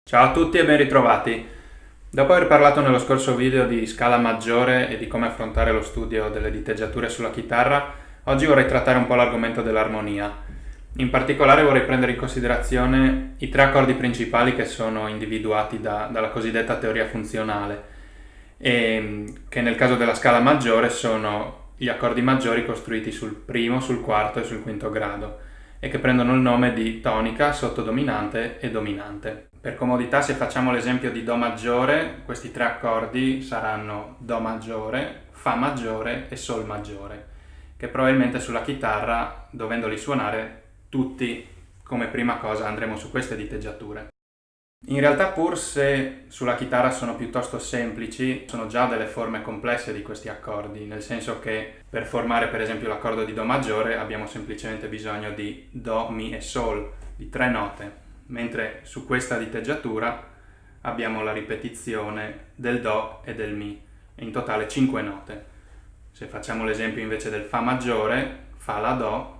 Ciao a tutti e ben ritrovati. Dopo aver parlato nello scorso video di scala maggiore e di come affrontare lo studio delle diteggiature sulla chitarra, oggi vorrei trattare un po' l'argomento dell'armonia. In particolare vorrei prendere in considerazione i tre accordi principali che sono individuati dalla cosiddetta teoria funzionale e che nel caso della scala maggiore sono gli accordi maggiori costruiti sul primo, sul quarto e sul quinto grado e che prendono il nome di tonica, sottodominante e dominante. Per comodità, se facciamo l'esempio di Do maggiore, questi tre accordi saranno Do maggiore, Fa maggiore e Sol maggiore, che probabilmente sulla chitarra, dovendoli suonare tutti, come prima cosa andremo su queste diteggiature. In realtà, pur se sulla chitarra sono piuttosto semplici, sono già delle forme complesse di questi accordi, nel senso che per formare per esempio l'accordo di Do maggiore abbiamo semplicemente bisogno di Do, Mi e Sol, di tre note, mentre su questa diteggiatura abbiamo la ripetizione del Do e del Mi, in totale 5 note. Se facciamo l'esempio invece del Fa maggiore, Fa la Do,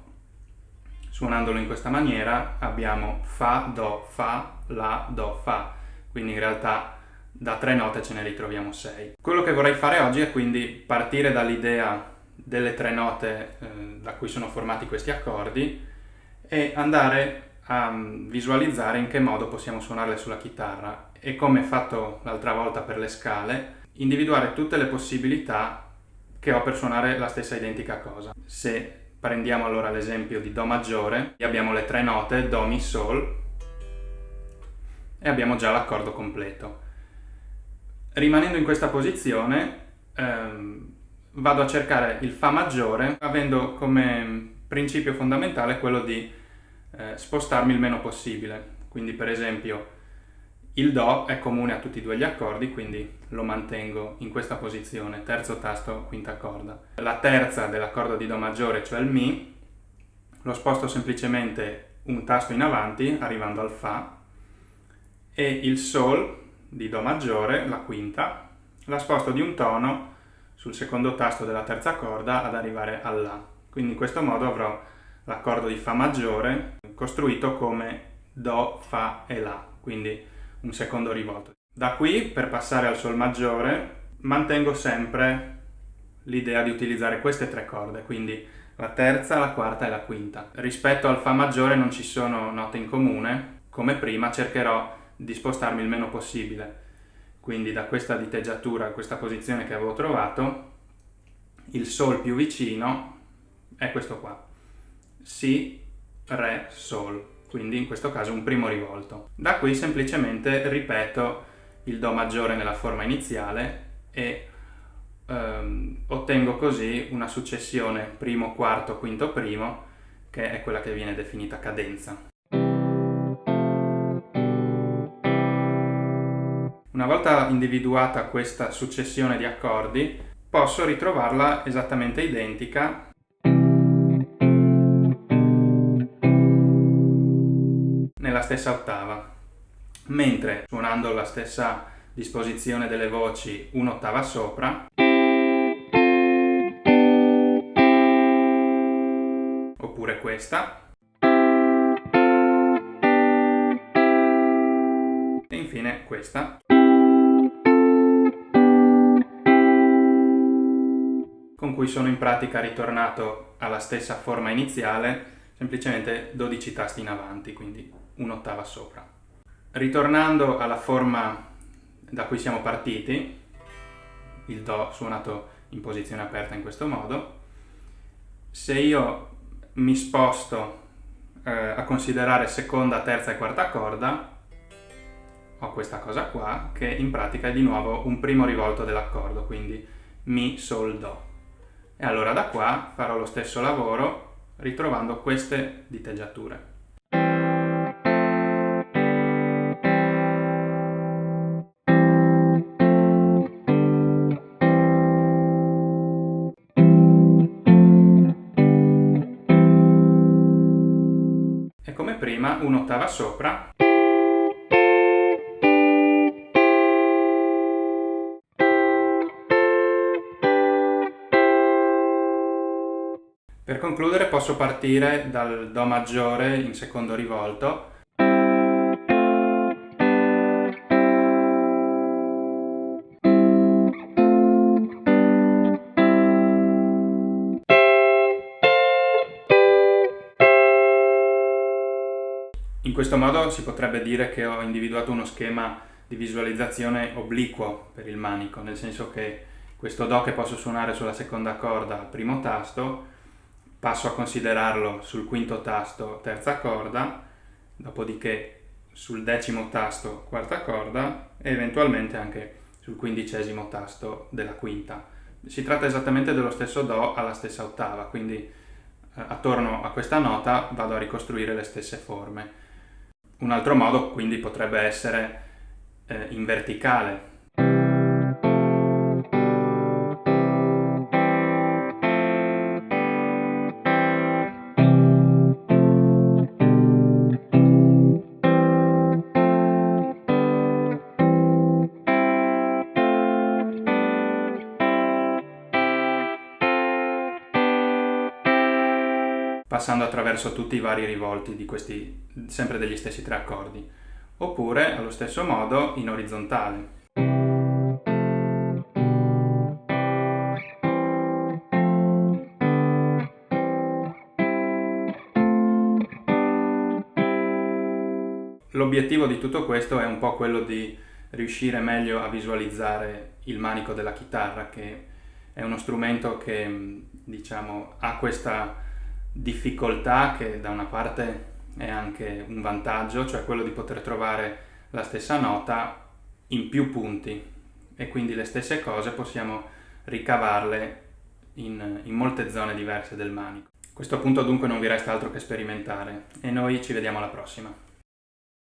suonandolo in questa maniera abbiamo Fa, Do, Fa, La, Do, Fa, quindi in realtà da 3 note ce ne ritroviamo 6. Quello che vorrei fare oggi è quindi partire dall'idea delle 3 note da cui sono formati questi accordi e andare a visualizzare in che modo possiamo suonarle sulla chitarra e, come fatto l'altra volta per le scale, individuare tutte le possibilità che ho per suonare la stessa identica cosa. Se prendiamo allora l'esempio di Do maggiore, abbiamo le 3 note Do, Mi, Sol e abbiamo già l'accordo completo. Rimanendo in questa posizione vado a cercare il Fa maggiore avendo come principio fondamentale quello di spostarmi il meno possibile. Quindi per esempio il Do è comune a tutti e due gli accordi, quindi lo mantengo in questa posizione, terzo tasto, quinta corda. La terza dell'accordo di Do maggiore, cioè il Mi, lo sposto semplicemente un tasto in avanti, arrivando al Fa, e il Sol di Do maggiore, la quinta, la sposto di un tono sul secondo tasto della terza corda ad arrivare al La. Quindi in questo modo avrò l'accordo di Fa maggiore costruito come Do, Fa e La, quindi un secondo rivolto. Da qui, per passare al Sol maggiore, mantengo sempre l'idea di utilizzare queste tre corde, quindi la terza, la quarta e la quinta. Rispetto al Fa maggiore non ci sono note in comune, come prima cercherò di spostarmi il meno possibile. Quindi da questa diteggiatura, questa posizione che avevo trovato, il Sol più vicino è questo qua. Si, Re, Sol. Quindi in questo caso un primo rivolto. Da qui semplicemente ripeto il Do maggiore nella forma iniziale e ottengo così una successione primo, quarto, quinto, primo, che è quella che viene definita cadenza. Una volta individuata questa successione di accordi, posso ritrovarla esattamente identica nella stessa ottava, mentre suonando la stessa disposizione delle voci un'ottava sopra, oppure questa, e infine questa, con cui sono in pratica ritornato alla stessa forma iniziale, semplicemente 12 tasti in avanti, quindi un'ottava sopra. Ritornando alla forma da cui siamo partiti, il Do suonato in posizione aperta in questo modo, se io mi sposto a considerare seconda, terza e quarta corda, ho questa cosa qua, che in pratica è di nuovo un primo rivolto dell'accordo, quindi Mi, Sol, Do. E allora da qua farò lo stesso lavoro ritrovando queste diteggiature. E come prima un'ottava sopra, per concludere posso partire dal Do maggiore in secondo rivolto questo modo si potrebbe dire che ho individuato uno schema di visualizzazione obliquo per il manico, nel senso che questo Do che posso suonare sulla seconda corda al primo tasto, passo a considerarlo sul quinto tasto terza corda, dopodiché sul decimo tasto quarta corda e eventualmente anche sul quindicesimo tasto della quinta. Si tratta esattamente dello stesso Do alla stessa ottava, quindi attorno a questa nota vado a ricostruire le stesse forme. Un altro modo quindi potrebbe essere in verticale. Passando attraverso tutti i vari rivolti di questi, sempre degli stessi tre accordi, oppure allo stesso modo in orizzontale. L'obiettivo di tutto questo è un po' quello di riuscire meglio a visualizzare il manico della chitarra, che è uno strumento che, diciamo, ha questa difficoltà che da una parte è anche un vantaggio, cioè quello di poter trovare la stessa nota in più punti e quindi le stesse cose possiamo ricavarle in molte zone diverse del manico. A questo punto dunque non vi resta altro che sperimentare e noi ci vediamo alla prossima.